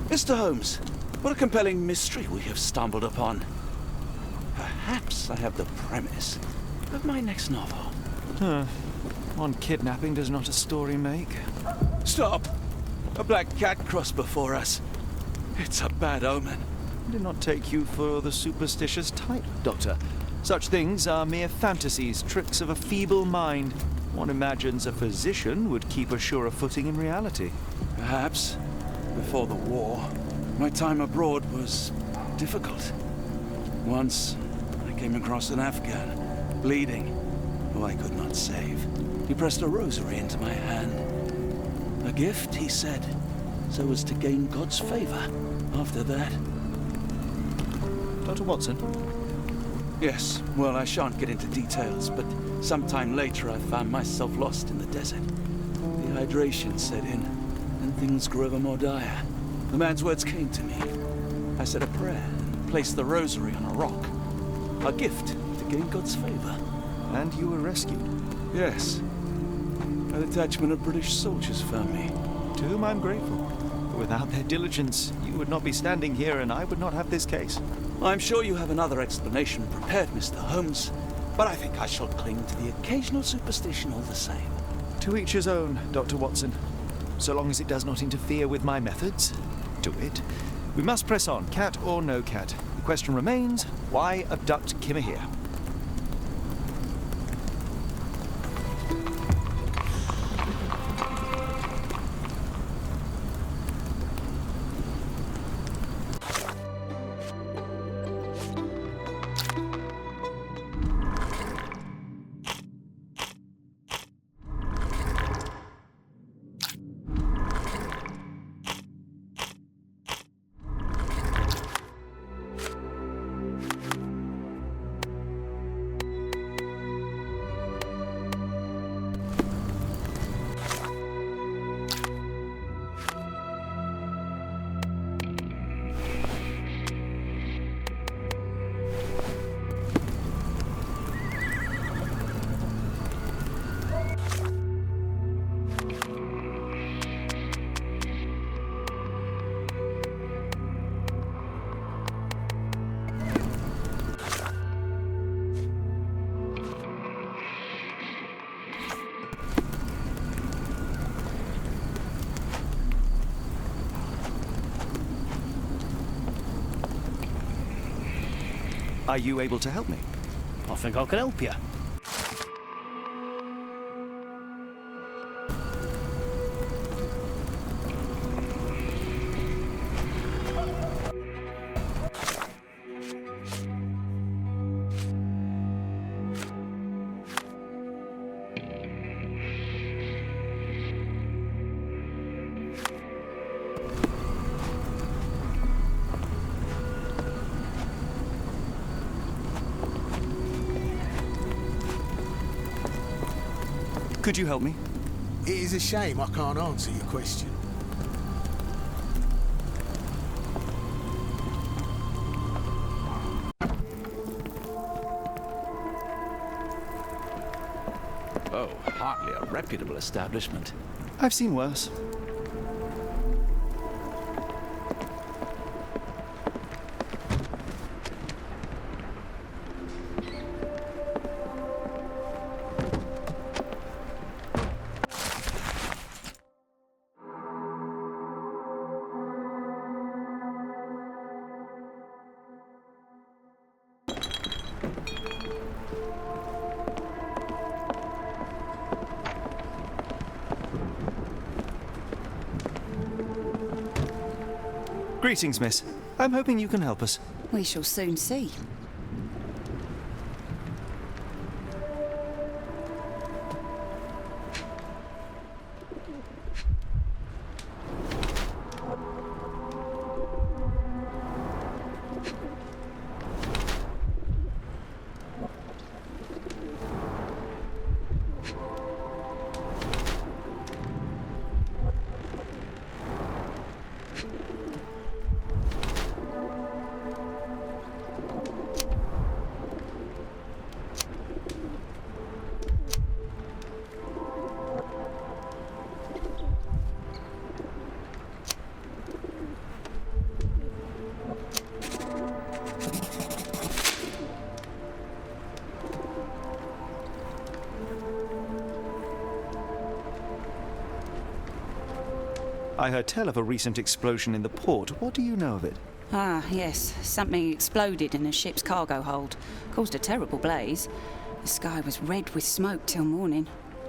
Mr. Holmes, what a compelling mystery we have stumbled upon. Perhaps I have the premise of my next novel. One kidnapping does not a story make. Stop! A black cat crossed before us. It's a bad omen. I did not take you for the superstitious type, Doctor. Such things are mere fantasies, tricks of a feeble mind. One imagines a physician would keep a surer footing in reality. Perhaps, before the war, my time abroad was difficult. Once, I came across an Afghan, bleeding, who I could not save. He pressed a rosary into my hand. A gift, he said, so as to gain God's favor. After that... Dr. Watson? Yes, well, I shan't get into details, but sometime later I found myself lost in the desert. Dehydration set in, and things grew ever more dire. The man's words came to me. I said a prayer and placed the rosary on a rock. A gift to gain God's favor. And you were rescued? Yes. A detachment of British soldiers found me. To whom I'm grateful. For without their diligence, you would not be standing here and I would not have this case. I'm sure you have another explanation prepared, Mr. Holmes, but I think I shall cling to the occasional superstition all the same. To each his own, Dr. Watson. So long as it does not interfere with my methods, do it. We must press on, cat or no cat. The question remains, why abduct Kimmer here? Are you able to help me? I think I can help you. Could you help me? It is a shame I can't answer your question. Oh, hardly a reputable establishment. I've seen worse. Greetings, miss. I'm hoping you can help us. We shall soon see. I heard tell of a recent explosion in the port. What do you know of it? Ah, yes. Something exploded in a ship's cargo hold. Caused a terrible blaze. The sky was red with smoke till morning.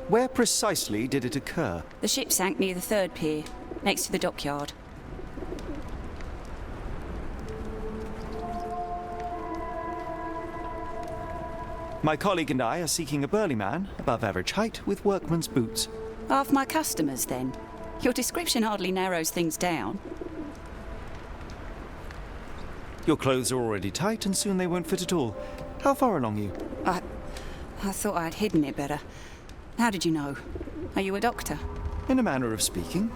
Where precisely did it occur? The ship sank near the third pier, next to the dockyard. My colleague and I are seeking a burly man, above average height, with workman's boots. Half my customers, then. Your description hardly narrows things down. Your clothes are already tight and soon they won't fit at all. How far along are you? I thought I'd hidden it better. How did you know? Are you a doctor? In a manner of speaking.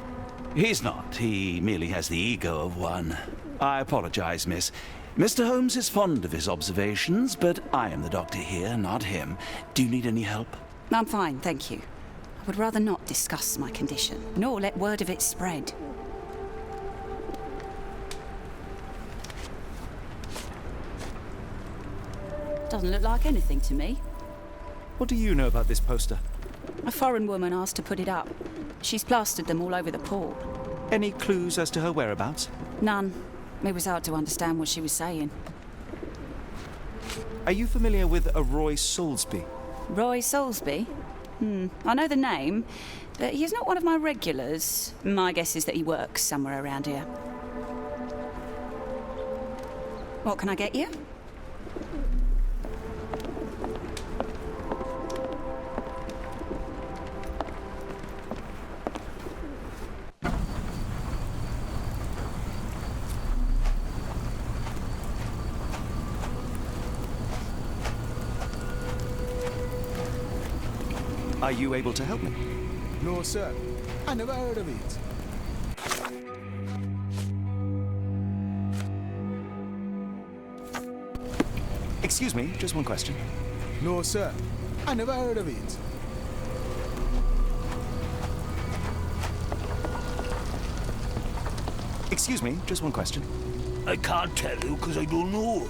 He's not. He merely has the ego of one. I apologize, miss. Mr. Holmes is fond of his observations, but I am the doctor here, not him. Do you need any help? I'm fine, thank you. I would rather not discuss my condition, nor let word of it spread. Doesn't look like anything to me. What do you know about this poster? A foreign woman asked to put it up. She's plastered them all over the port. Any clues as to her whereabouts? None. It was hard to understand what she was saying. Are you familiar with a Roy Soulsby? Roy Soulsby? I know the name, but he's not one of my regulars. My guess is that he works somewhere around here. What can I get you? Are you able to help me? No, sir. I never heard of it. Excuse me, just one question. No, sir. I never heard of it. Excuse me, just one question. I can't tell you because I don't know.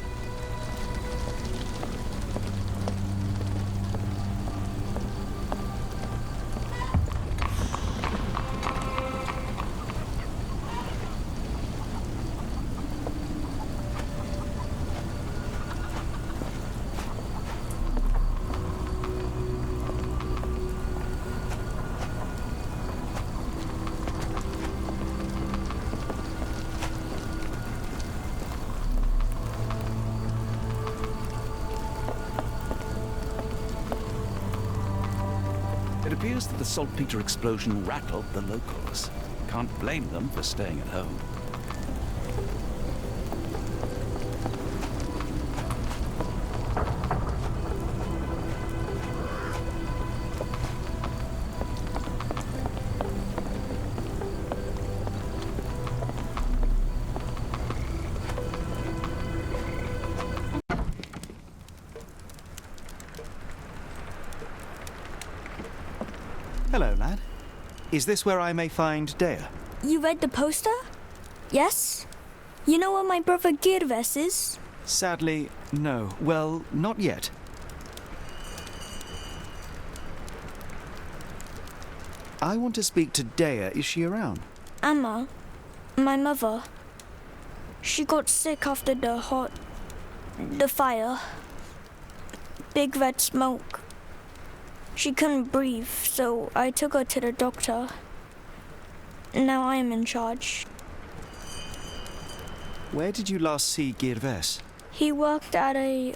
It appears that the saltpeter explosion rattled the locals. Can't blame them for staying at home. Hello, lad. Is this where I may find Dea? You read the poster? Yes? You know where my brother Girves is? Sadly, no. Well, not yet. I want to speak to Dea. Is she around? Amma, my mother. She got sick after the fire. Big red smoke. She couldn't breathe, so I took her to the doctor. Now I am in charge. Where did you last see Girves? He worked at a,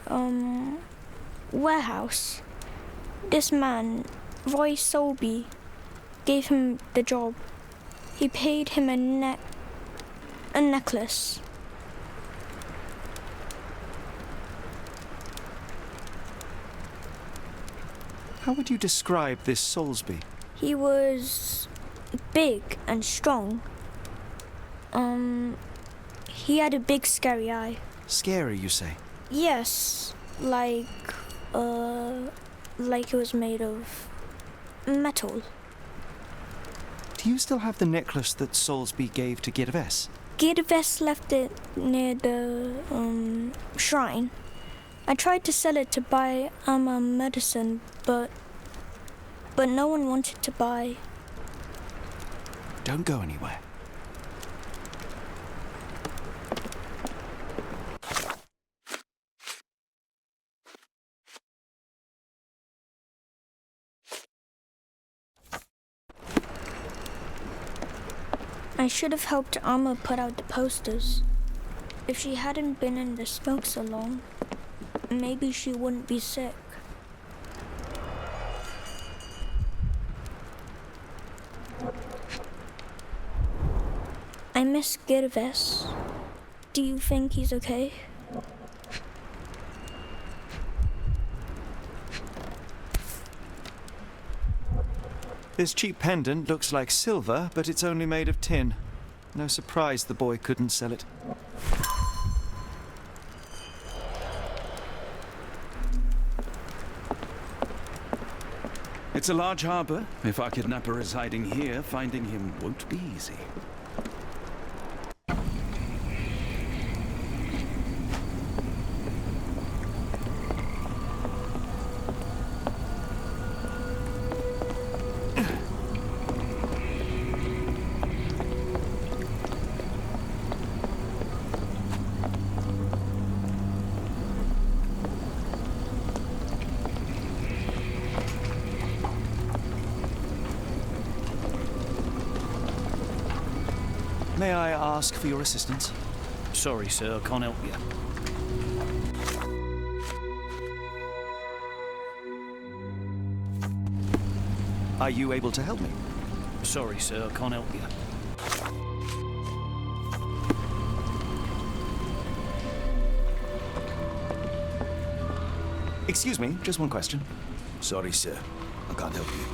warehouse. This man, Roy Soulsby, gave him the job. He paid him a necklace. How would you describe this Soulsby? He was big and strong. He had a big scary eye. Scary, you say? Yes, like it was made of metal. Do you still have the necklace that Soulsby gave to Girves? Girves left it near the shrine. I tried to sell it to buy Amma medicine, but no one wanted to buy. Don't go anywhere. I should have helped Amma put out the posters. If she hadn't been in the smoke so long, maybe she wouldn't be sick. I miss Girves. Do you think he's okay? This cheap pendant looks like silver, but it's only made of tin. No surprise the boy couldn't sell it. It's a large harbor. If our kidnapper is hiding here, finding him won't be easy. May I ask for your assistance? Sorry, sir, I can't help you. Are you able to help me? Sorry, sir, I can't help you. Excuse me, just one question. Sorry, sir. I can't help you.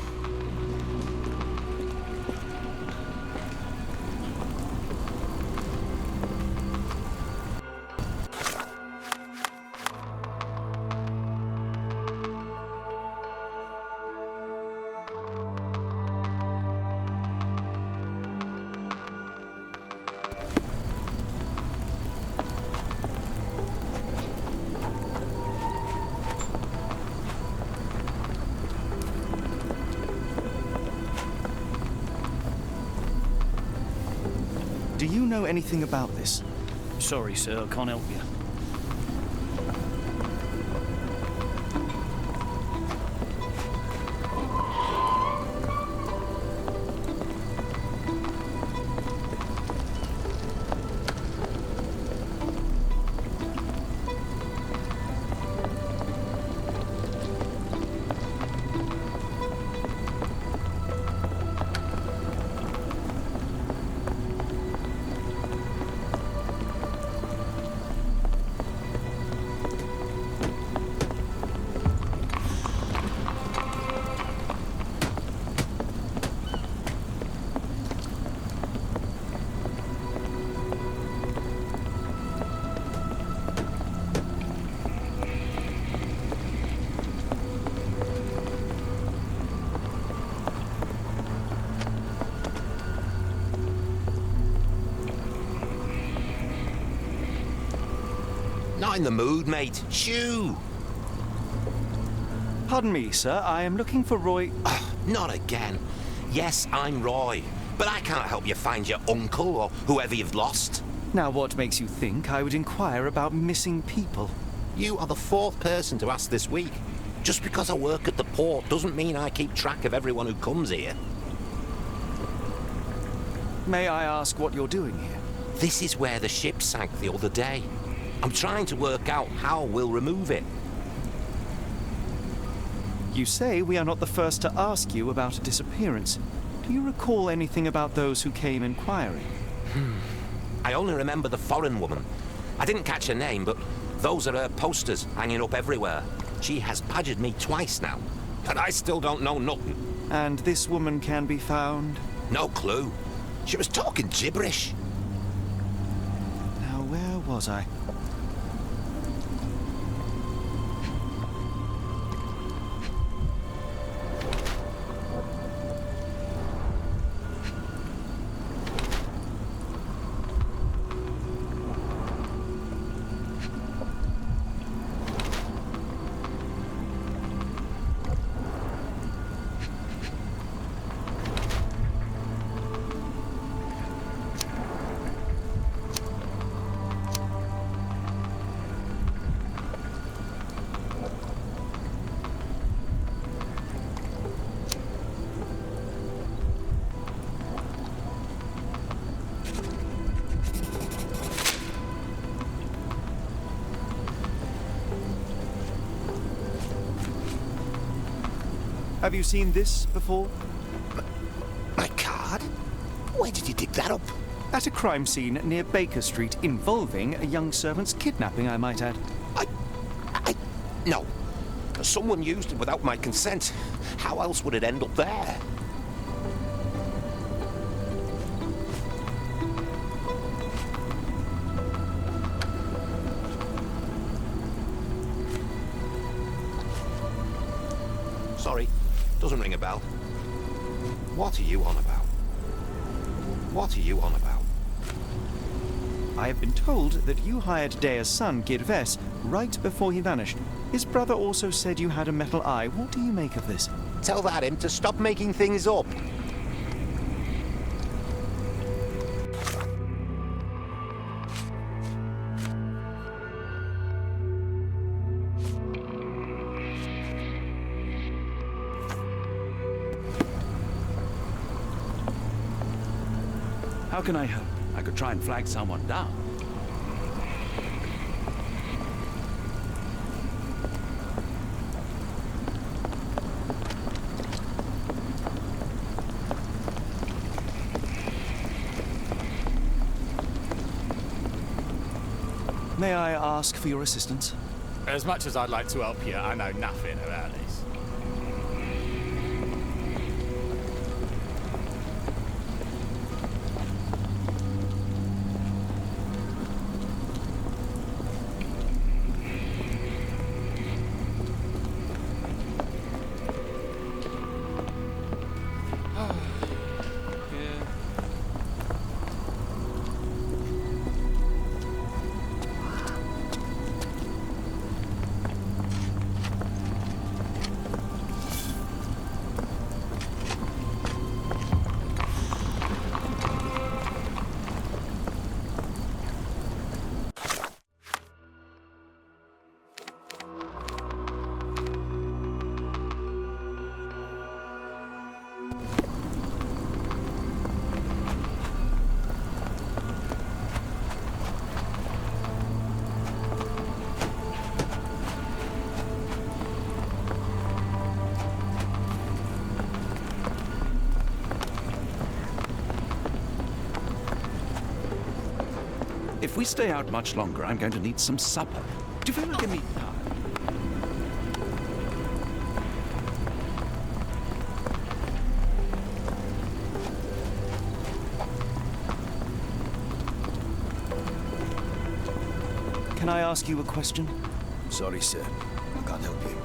Do you know anything about this? Sorry, sir, I can't help you. Not in the mood, mate. Shoo! Pardon me, sir. I am looking for Roy. Not again. Yes, I'm Roy, but I can't help you find your uncle or whoever you've lost. Now, what makes you think I would inquire about missing people? You are the fourth person to ask this week. Just because I work at the port doesn't mean I keep track of everyone who comes here. May I ask what you're doing here? This is where the ship sank the other day. I'm trying to work out how we'll remove it. You say we are not the first to ask you about a disappearance. Do you recall anything about those who came inquiring? I only remember the foreign woman. I didn't catch her name, but those are her posters hanging up everywhere. She has badgered me twice now, but I still don't know nothing. And this woman can be found? No clue. She was talking gibberish. Now, where was I? Have you seen this before? My card? Where did you dig that up? At a crime scene near Baker Street involving a young servant's kidnapping, I might add. No. Someone used it without my consent. How else would it end up there? Sorry, doesn't ring a bell. What are you on about? What are you on about? I have been told that you hired Dea's son, Girves, right before he vanished. His brother also said you had a metal eye. What do you make of this? Tell that him to stop making things up. How can I help? I could try and flag someone down. May I ask for your assistance? As much as I'd like to help you, I know nothing about this. If we stay out much longer, I'm going to need some supper. Do you feel like a meat pie? Can I ask you a question? Sorry, sir. I can't help you.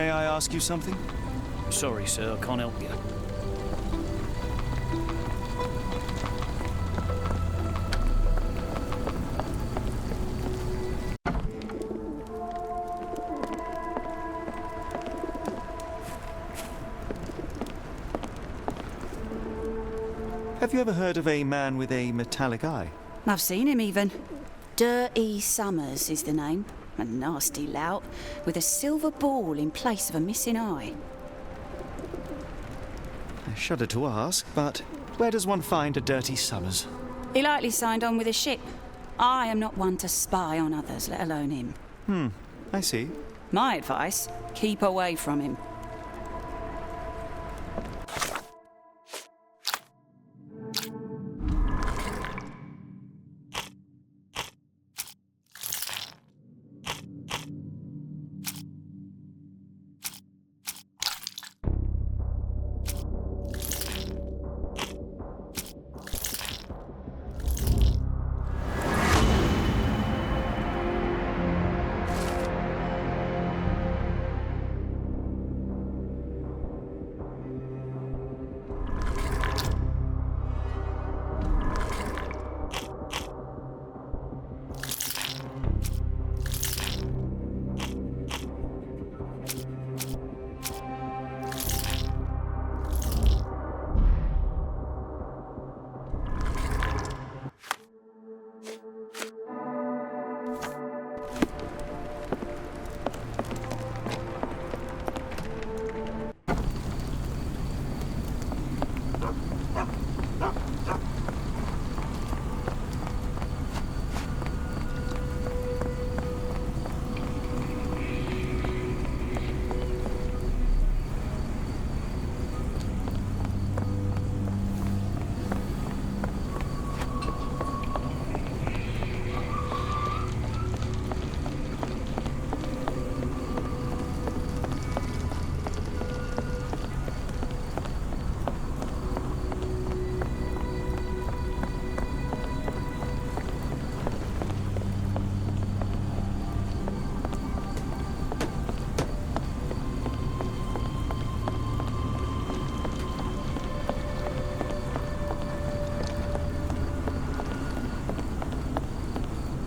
May I ask you something? Sorry, sir, I can't help you. Have you ever heard of a man with a metallic eye? I've seen him even. Dirty Summers is the name. A nasty lout with a silver ball in place of a missing eye. I shudder to ask, but where does one find a Dirty Summers? He likely signed on with a ship. I am not one to spy on others, let alone him. I see. My advice, keep away from him.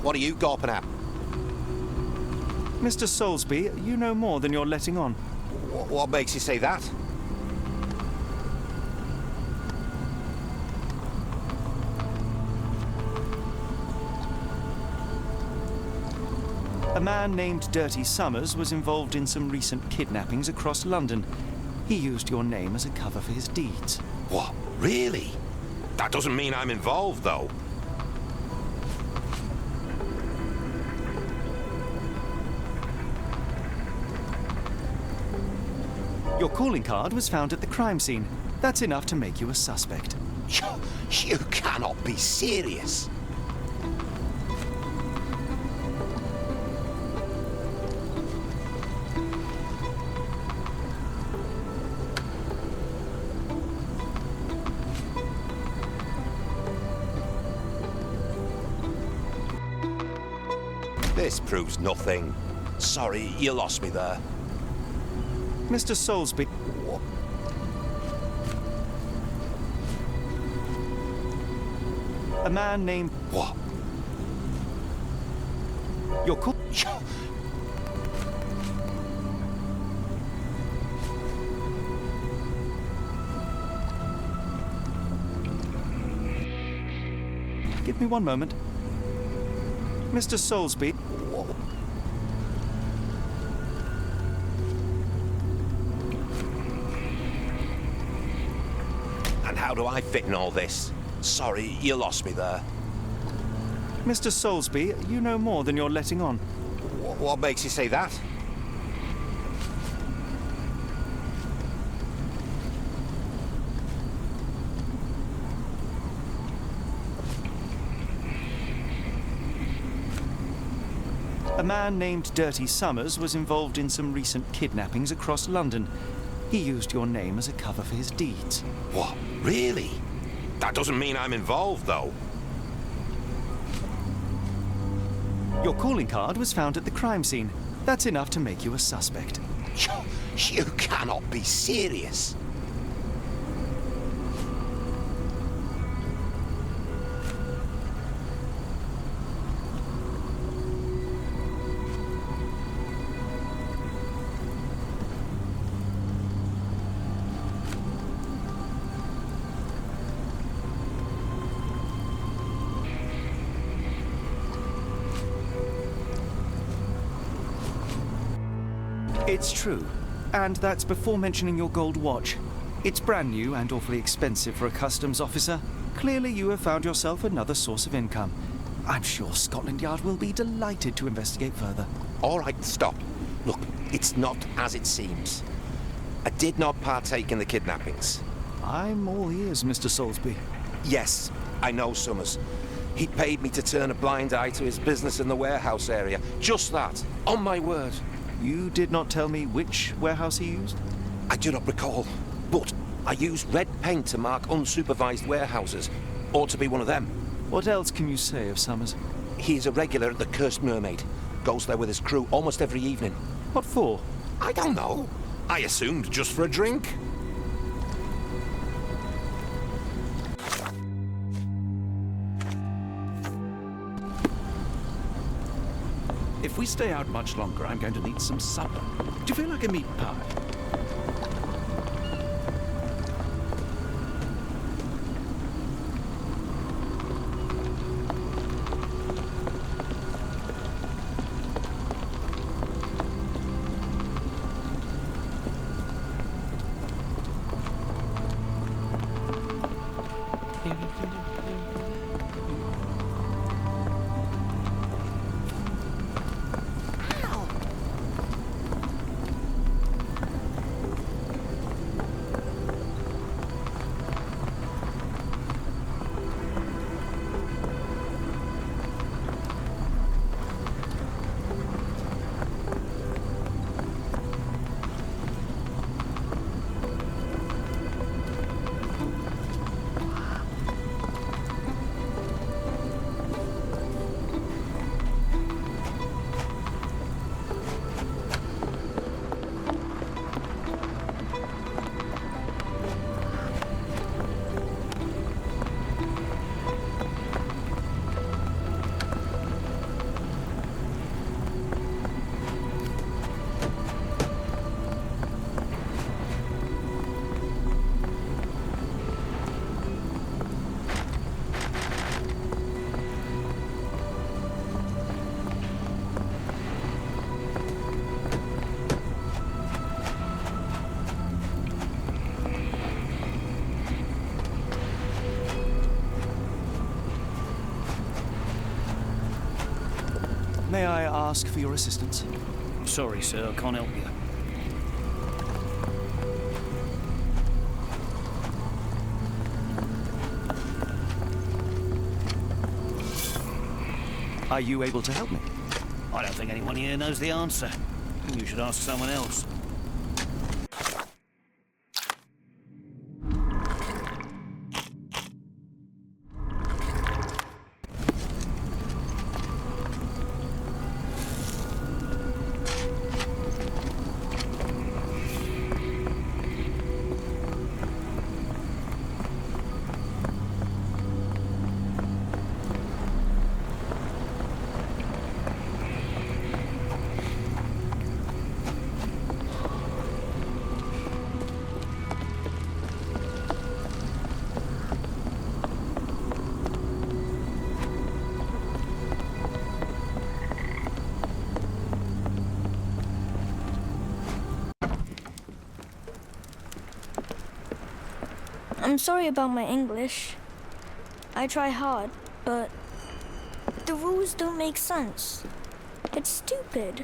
What are you gawping at? Mr. Soulsby, you know more than you're letting on. What makes you say that? A man named Dirty Summers was involved in some recent kidnappings across London. He used your name as a cover for his deeds. What? Really? That doesn't mean I'm involved, though. Your calling card was found at the crime scene. That's enough to make you a suspect. You cannot be serious. This proves nothing. Sorry, you lost me there. Mr. Soulsby... What? A man named... What? Your call... Give me one moment. Mr. Soulsby... And how do I fit in all this? Sorry, you lost me there. Mr. Soulsby, you know more than you're letting on. What makes you say that? A man named Dirty Summers was involved in some recent kidnappings across London. He used your name as a cover for his deeds. What? Really? That doesn't mean I'm involved, though. Your calling card was found at the crime scene. That's enough to make you a suspect. You cannot be serious. It's true. And that's before mentioning your gold watch. It's brand new and awfully expensive for a customs officer. Clearly you have found yourself another source of income. I'm sure Scotland Yard will be delighted to investigate further. All right, stop. Look, it's not as it seems. I did not partake in the kidnappings. I'm all ears, Mr. Soulsby. Yes, I know Summers. He paid me to turn a blind eye to his business in the warehouse area. Just that, on my word. You did not tell me which warehouse he used? I do not recall, but I used red paint to mark unsupervised warehouses. Ought to be one of them. What else can you say of Summers? He's a regular at the Cursed Mermaid. Goes there with his crew almost every evening. What for? I don't know. I assumed just for a drink. If we stay out much longer, I'm going to need some supper. Do you feel like a meat pie? May I ask for your assistance? Sorry, sir, I can't help you. Are you able to help me? I don't think anyone here knows the answer. You should ask someone else. I'm sorry about my English. I try hard, but the rules don't make sense. It's stupid.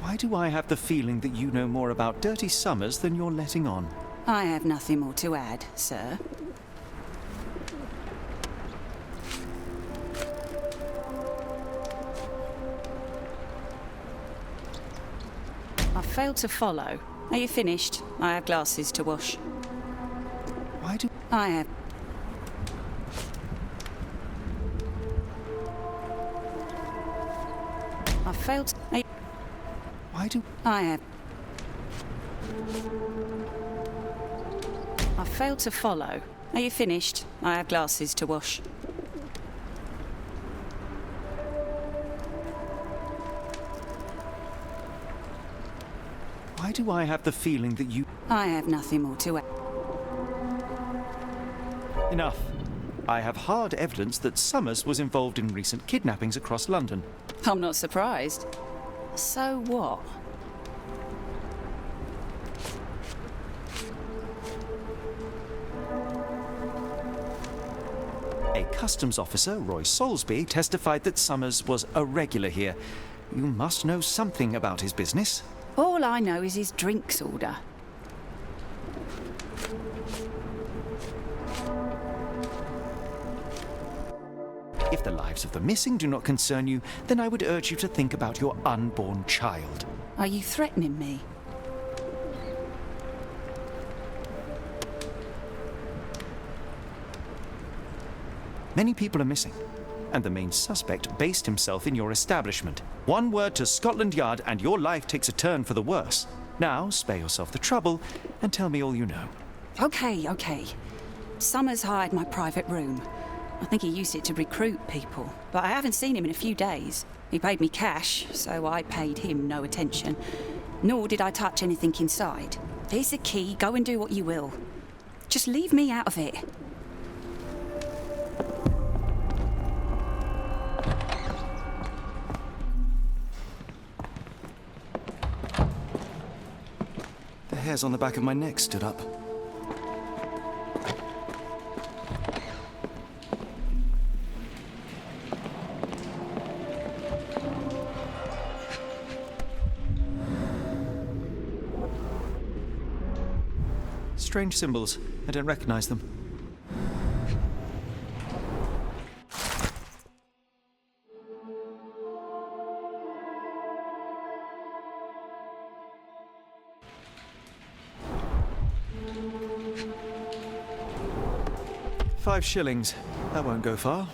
Why do I have the feeling that you know more about Dirty Summers than you're letting on? I have nothing more to add, sir. I failed to follow. Are you finished? I have glasses to wash. Why do... I have... I failed to... Why do... I have... I failed to follow. Are you finished? I have glasses to wash. Why do I have the feeling that you... I have nothing more to add. Enough. I have hard evidence that Summers was involved in recent kidnappings across London. I'm not surprised. So what? A customs officer, Roy Soulsby, testified that Summers was a regular here. You must know something about his business. All I know is his drinks order. If the lives of the missing do not concern you, then I would urge you to think about your unborn child. Are you threatening me? Many people are missing, and the main suspect based himself in your establishment. One word to Scotland Yard and your life takes a turn for the worse. Now, spare yourself the trouble and tell me all you know. Okay. Summers hired my private room. I think he used it to recruit people, but I haven't seen him in a few days. He paid me cash, so I paid him no attention. Nor did I touch anything inside. Here's the key, go and do what you will. Just leave me out of it. The hairs on the back of my neck stood up. Strange symbols. I don't recognize them. £5. That won't go far.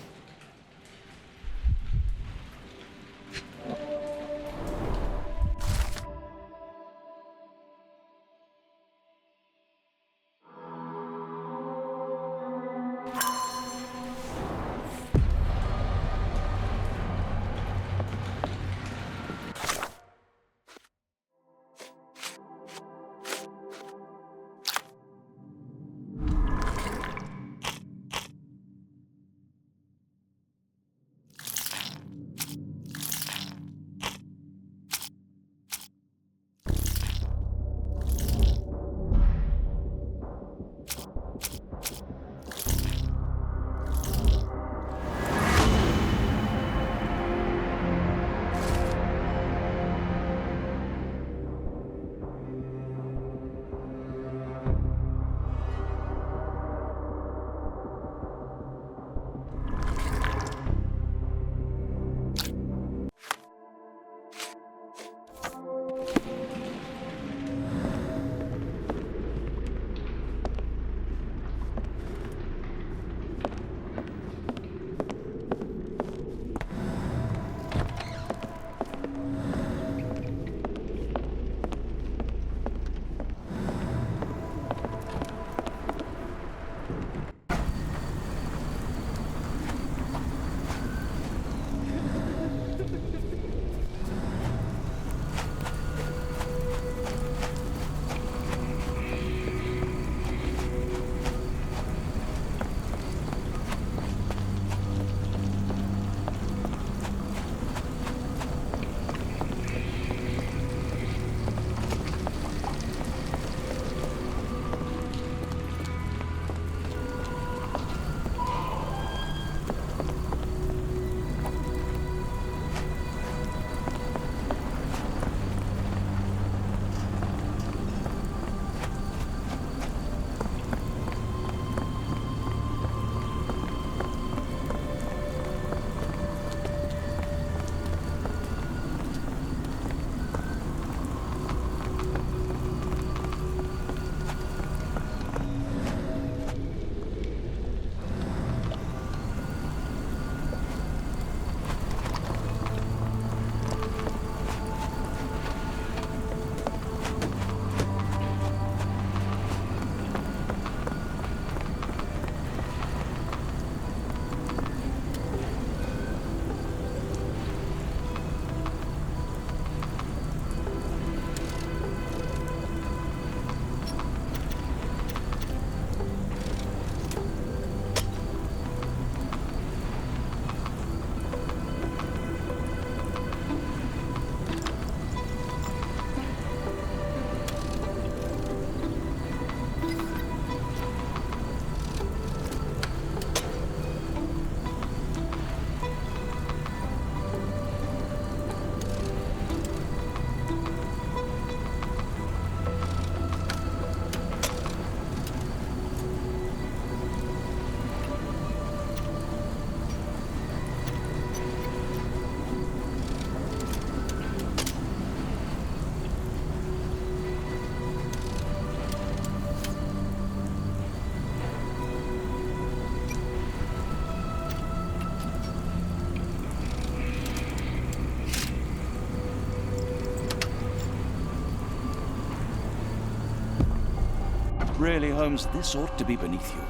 Really, Holmes, this ought to be beneath you.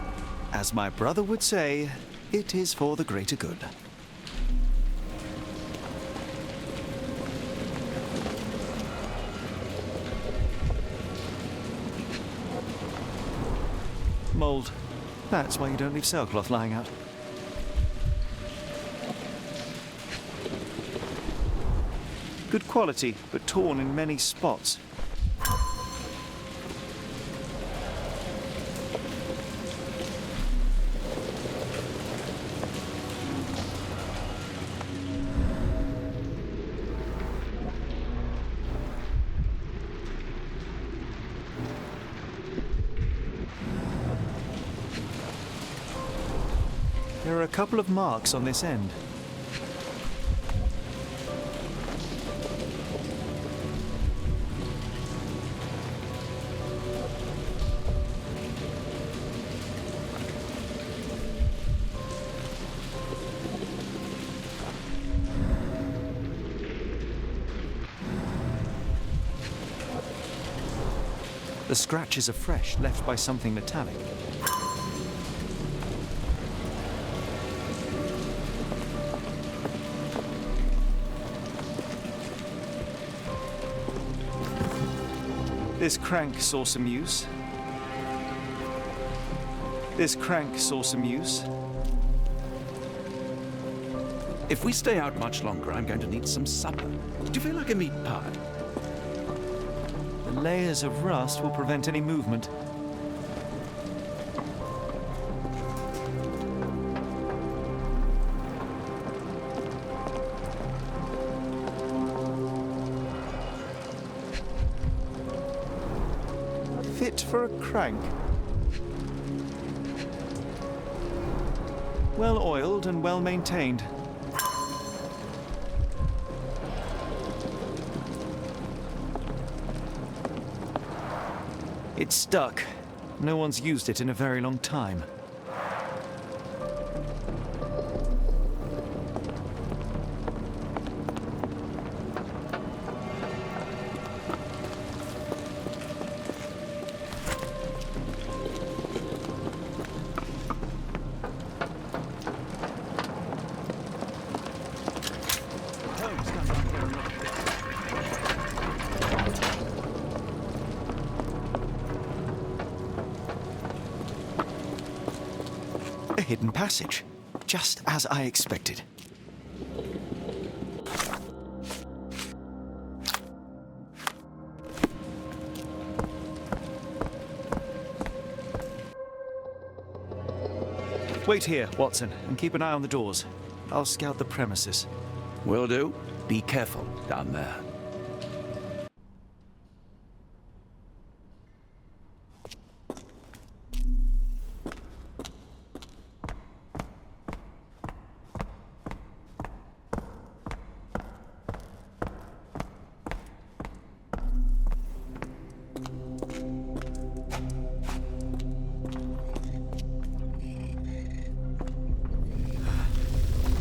As my brother would say, it is for the greater good. Mold. That's why you don't leave sailcloth lying out. Good quality, but torn in many spots. There are a couple of marks on this end. The scratches are fresh, left by something metallic. This crank saw some use. This crank saw some use. If we stay out much longer, I'm going to need some supper. Do you feel like a meat pie? The layers of rust will prevent any movement. Fit for a crank. Well oiled and well maintained. It's stuck. No one's used it in a very long time. A hidden passage, just as I expected. Wait here, Watson, and keep an eye on the doors. I'll scout the premises. Will do. Be careful down there.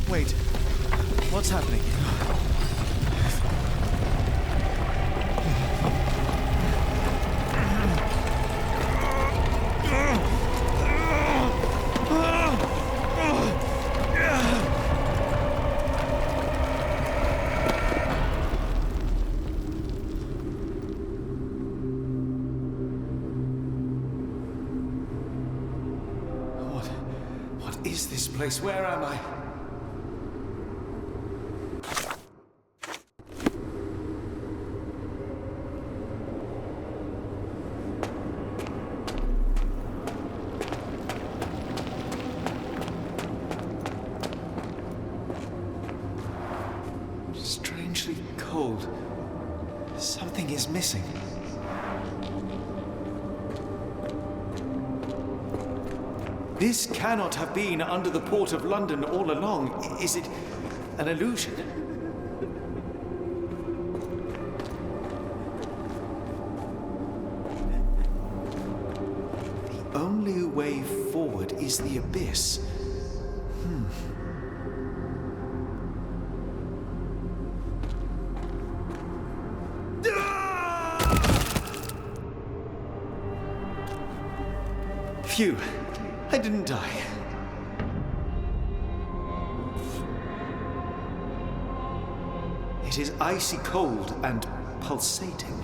Wait, what's happening? What is this place? Where am I? Strangely cold. Something is missing. This cannot have been under the port of London all along. Is it an illusion? The only way forward is the abyss. Phew, I didn't die. It is icy cold and pulsating.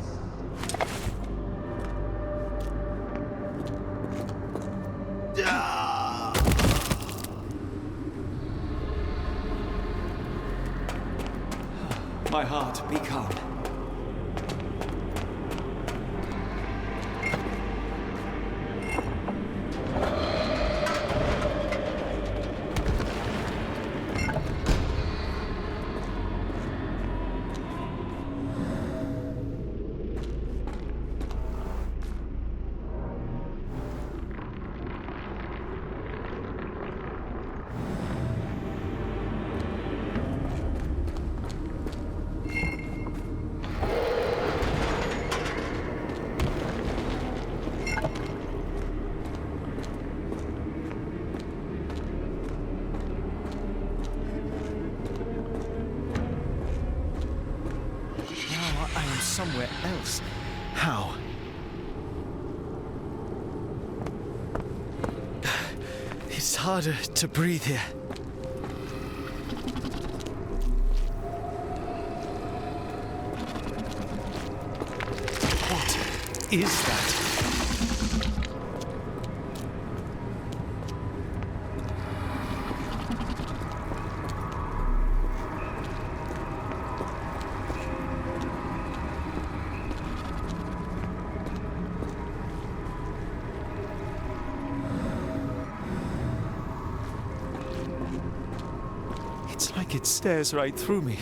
My heart, be calm. Somewhere else. How? It's harder to breathe here. What is that? It's like it stares right through me.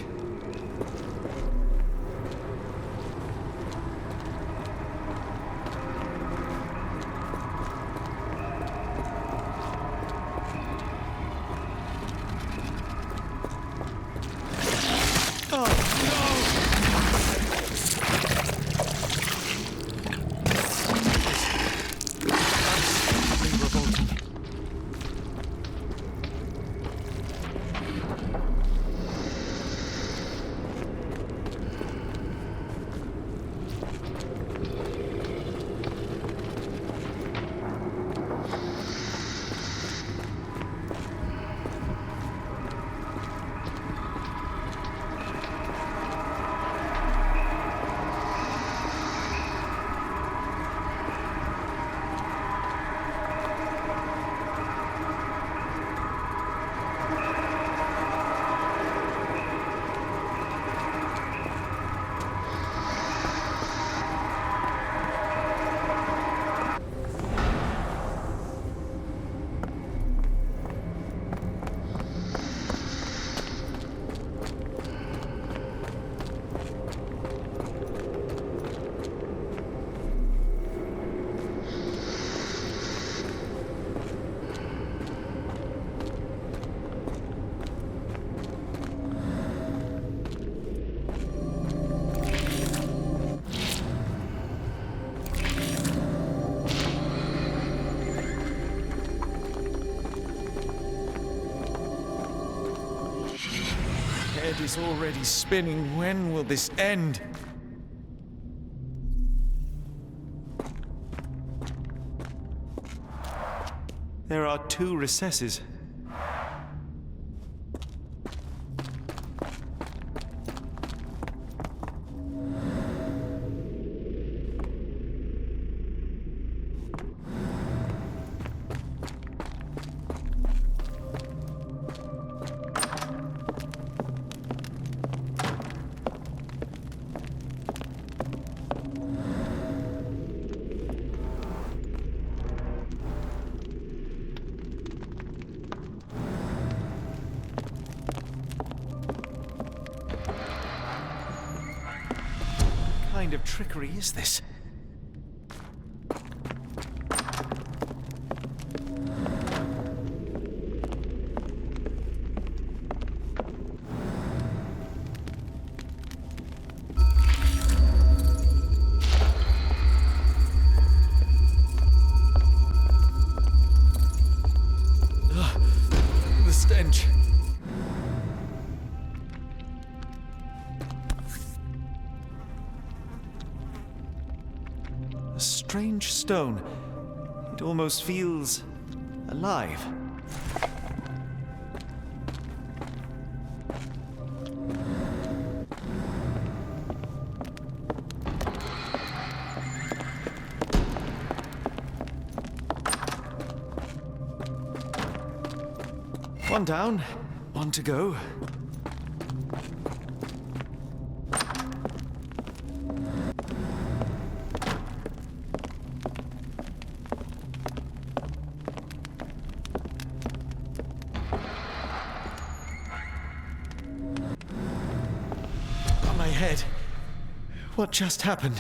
Head is already spinning. When will this end? There are 2 recesses. What kind of trickery is this? The stench. A strange stone. It almost feels alive. One down, one to go. On my head. What just happened?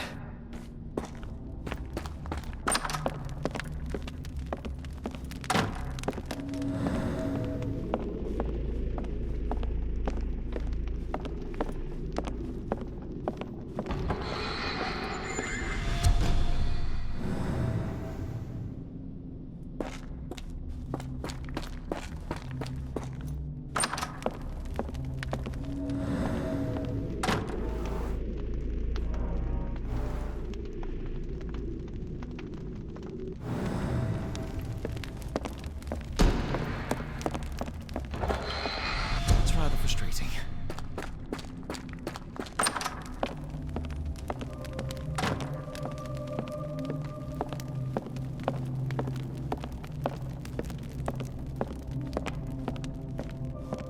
Frustrating.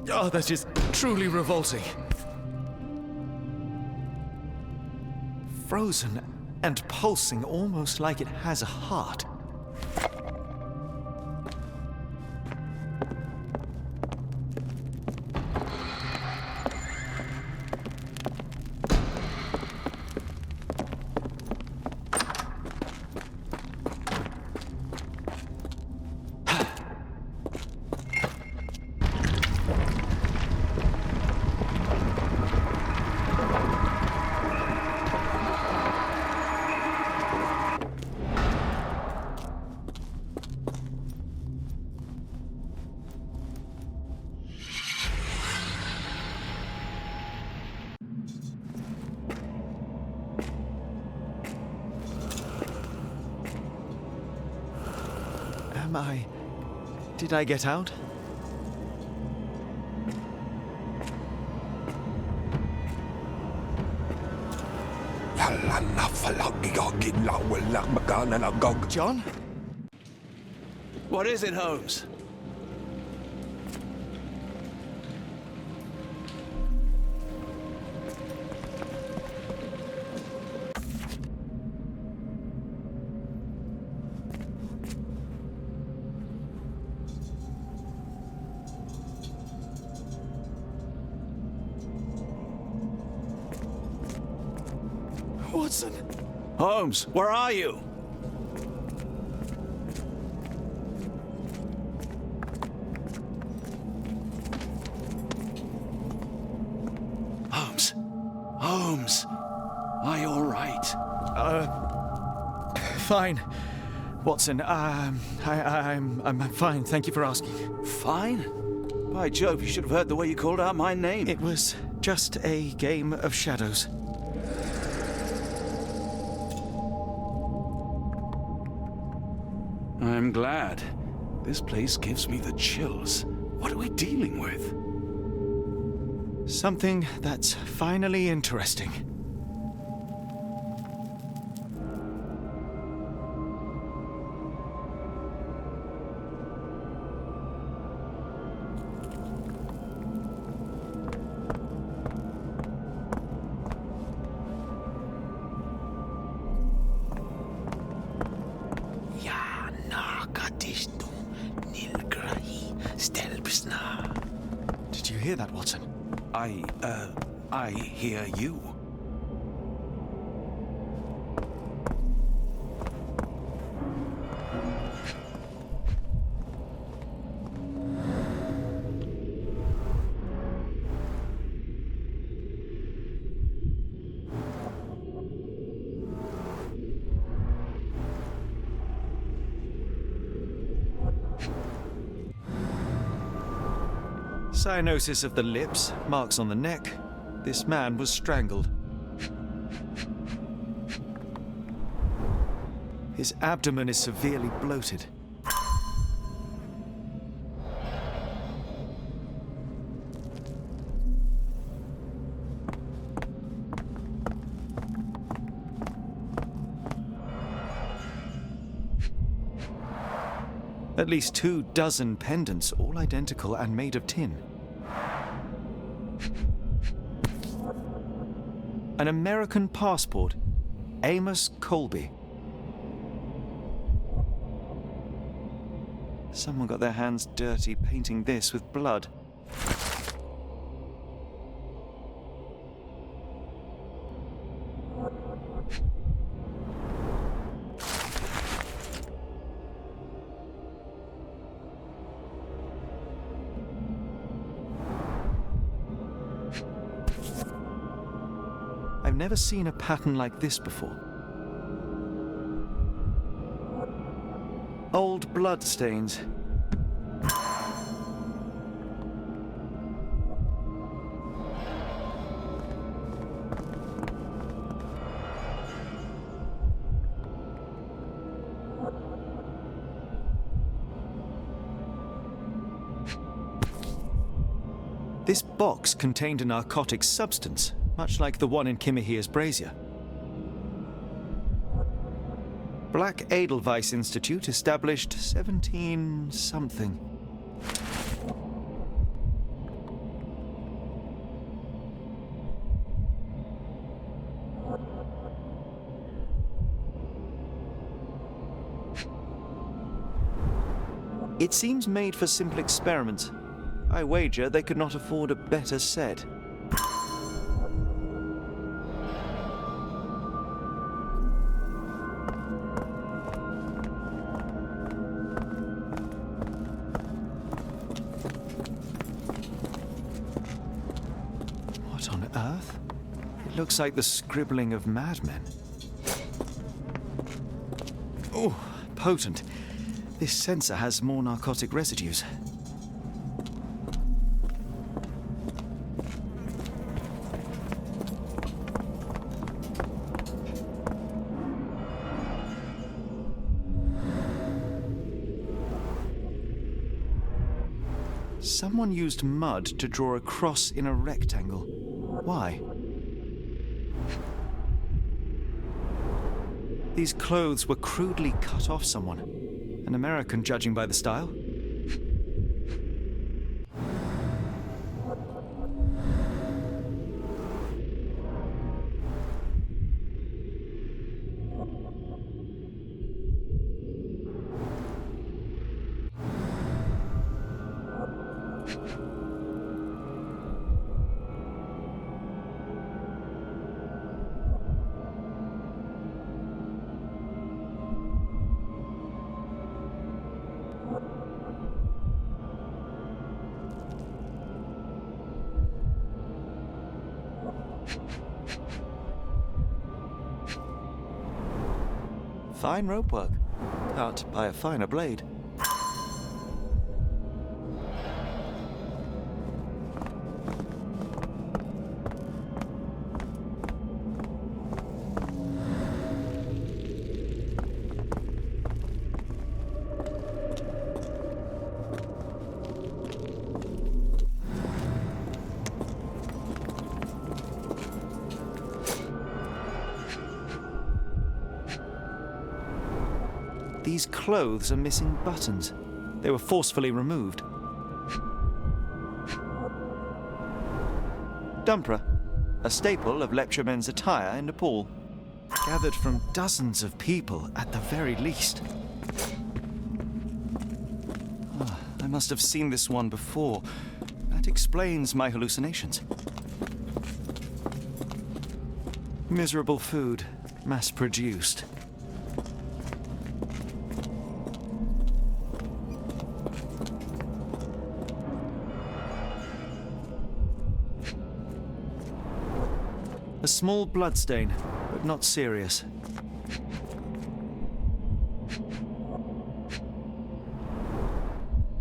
Oh, that is truly revolting. Frozen and pulsing almost like it has a heart. Did I get out? John? What is it, Holmes? Watson! Holmes, where are you? Holmes. Holmes. Are you all right? Fine. Watson, I'm fine. Thank you for asking. Fine? By Jove, you should have heard the way you called out my name. It was just a game of shadows. I'm glad. This place gives me the chills. What are we dealing with? Something that's finally interesting. Did you hear that, Watson? I hear you. Cyanosis of the lips, marks on the neck. This man was strangled. His abdomen is severely bloated. At least 24 pendants, all identical and made of tin. An American passport. Amos Colby. Someone got their hands dirty painting this with blood. I've never seen a pattern like this before. Old blood stains. This box contained a narcotic substance, much like the one in Kimihir's brazier. Black Edelweiss Institute, established 17-something. It seems made for simple experiments. I wager they could not afford a better set. What on earth? It looks like the scribbling of madmen. Oh, potent. This sensor has more narcotic residues. Someone used mud to draw a cross in a rectangle. Why? These clothes were crudely cut off someone. An American, judging by the style. Fine rope work, cut by a finer blade. These clothes are missing buttons. They were forcefully removed. Dumpra, a staple of lecturemen's attire in Nepal, gathered from dozens of people at the very least. Oh, I must have seen this one before. That explains my hallucinations. Miserable food, mass-produced. A small bloodstain, but not serious.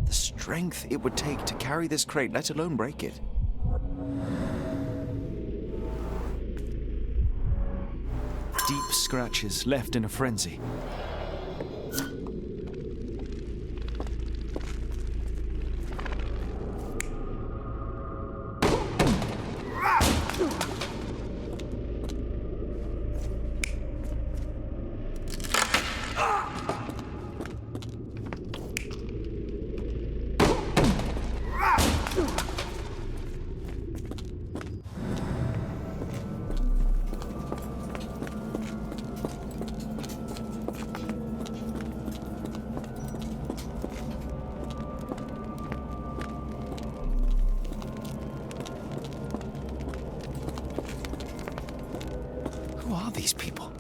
The strength it would take to carry this crate, let alone break it. Deep scratches left in a frenzy. these people?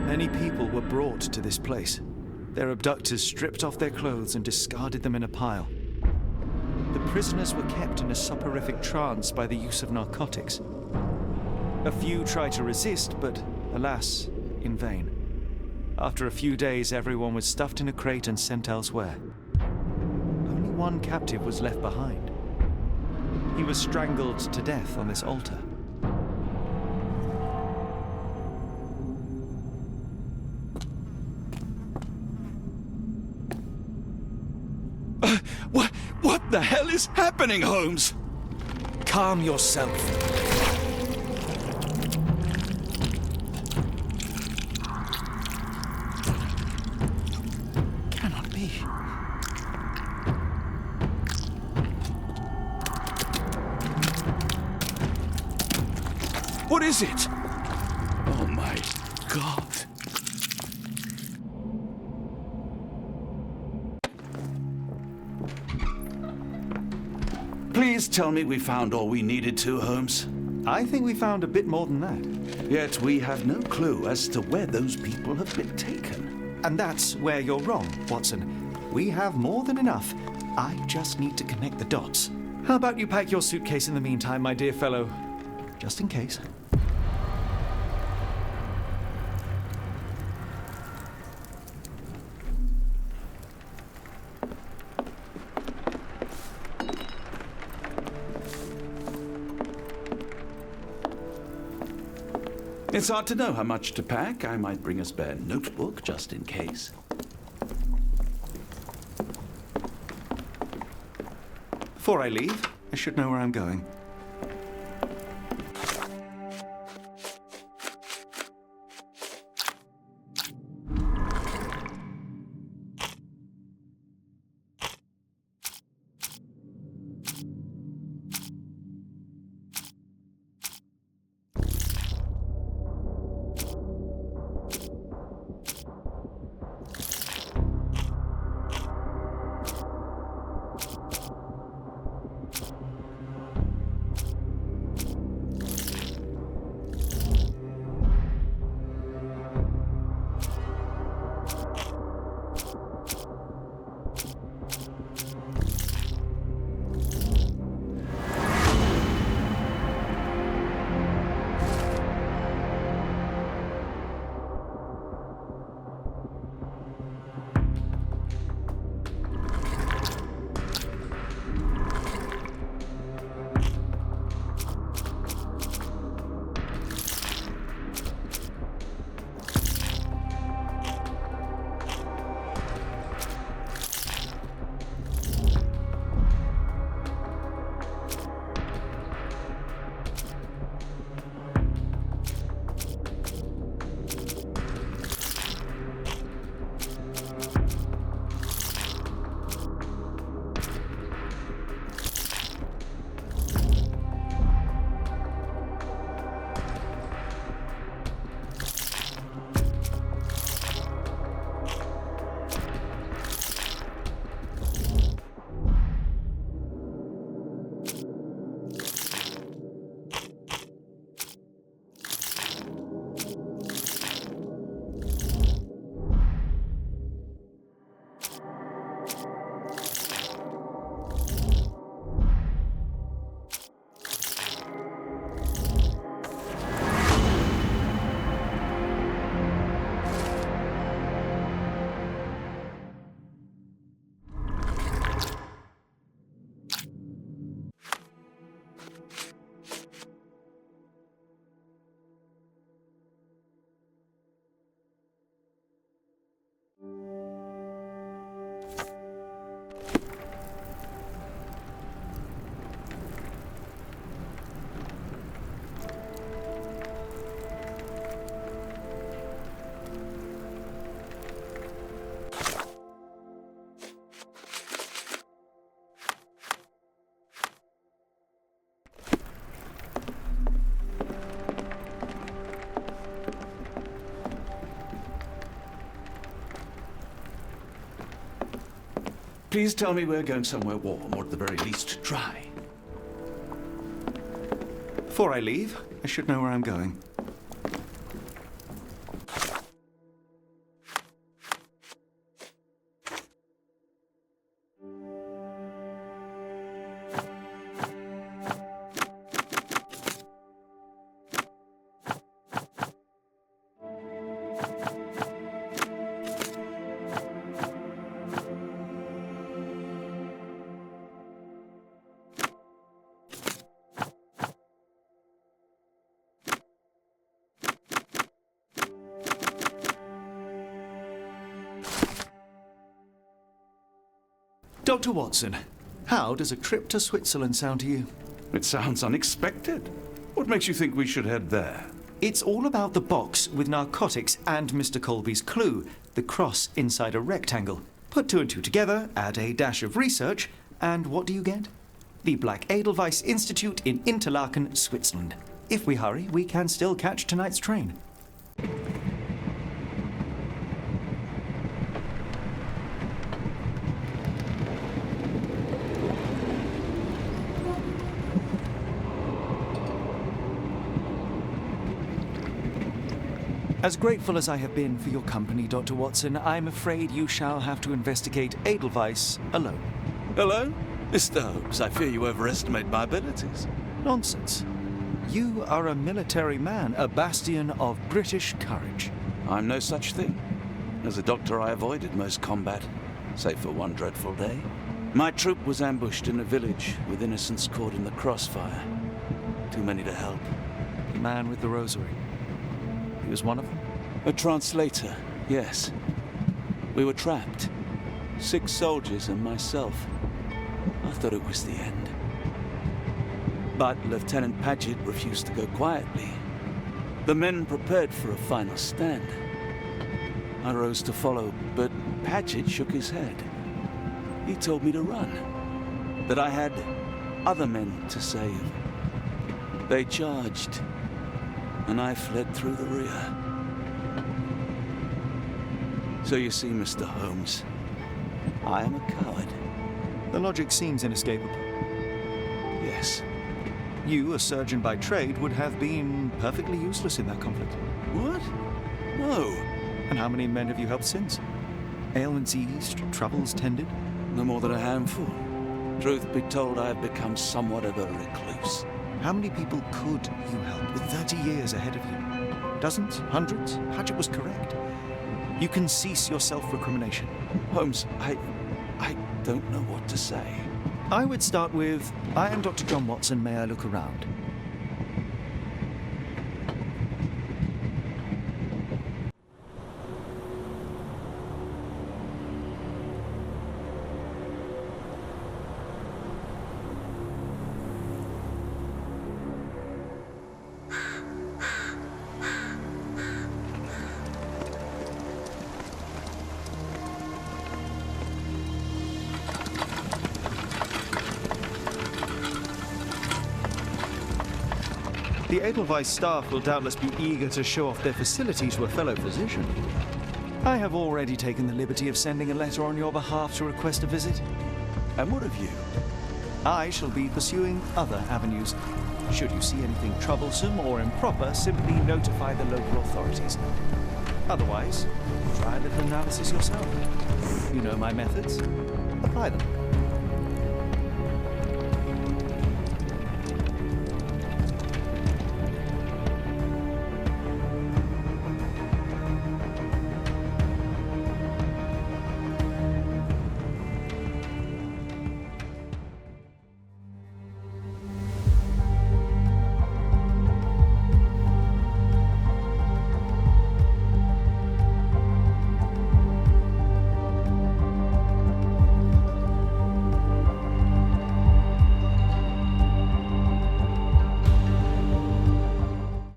Many people were brought to this place. Their abductors stripped off their clothes and discarded them in a pile. The prisoners were kept in a soporific trance by the use of narcotics. A few tried to resist, but alas, in vain. After a few days, everyone was stuffed in a crate and sent elsewhere. Only one captive was left behind. He was strangled to death on this altar. What the hell is happening, Holmes? Calm yourself. Cannot be. What is it? Oh my God. Please tell me we found all we needed to, Holmes. I think we found a bit more than that. Yet we have no clue as to where those people have been taken. And that's where you're wrong, Watson. We have more than enough. I just need to connect the dots. How about you pack your suitcase in the meantime, my dear fellow? Just in case. It's hard to know how much to pack. I might bring a spare notebook just in case. Before I leave, I should know where I'm going. Please tell me we're going somewhere warm, or at the very least dry. Before I leave, I should know where I'm going. Dr. Watson, how does a trip to Switzerland sound to you? It sounds unexpected. What makes you think we should head there? It's all about the box with narcotics and Mr. Colby's clue, the cross inside a rectangle. Put two and two together, add a dash of research, and what do you get? The Black Edelweiss Institute in Interlaken, Switzerland. If we hurry, we can still catch tonight's train. As grateful as I have been for your company, Dr. Watson, I'm afraid you shall have to investigate Edelweiss alone. Hello? Mr. Holmes, I fear you overestimate my abilities. Nonsense. You are a military man, a bastion of British courage. I'm no such thing. As a doctor, I avoided most combat, save for one dreadful day. My troop was ambushed in a village with innocents caught in the crossfire. Too many to help. The man with the rosary. He was one of them? A translator, yes. We were trapped. 6 soldiers and myself. I thought it was the end. But Lieutenant Paget refused to go quietly. The men prepared for a final stand. I rose to follow, but Paget shook his head. He told me to run, that I had other men to save. They charged, and I fled through the rear. So you see, Mr. Holmes, I am a coward. The logic seems inescapable. Yes. You, a surgeon by trade, would have been perfectly useless in that conflict. What? No. And how many men have you helped since? Ailments eased, troubles tended? No more than a handful. Truth be told, I have become somewhat of a recluse. How many people could you help with 30 years ahead of you? Dozens? Hundreds? Paget was correct. You can cease your self-recrimination. Holmes, I don't know what to say. I would start with, I am Dr. John Watson, may I look around? The Edelweiss staff will doubtless be eager to show off their facility to a fellow physician. I have already taken the liberty of sending a letter on your behalf to request a visit. And what of you? I shall be pursuing other avenues. Should you see anything troublesome or improper, simply notify the local authorities. Otherwise, try a little analysis yourself. You know my methods. Apply them.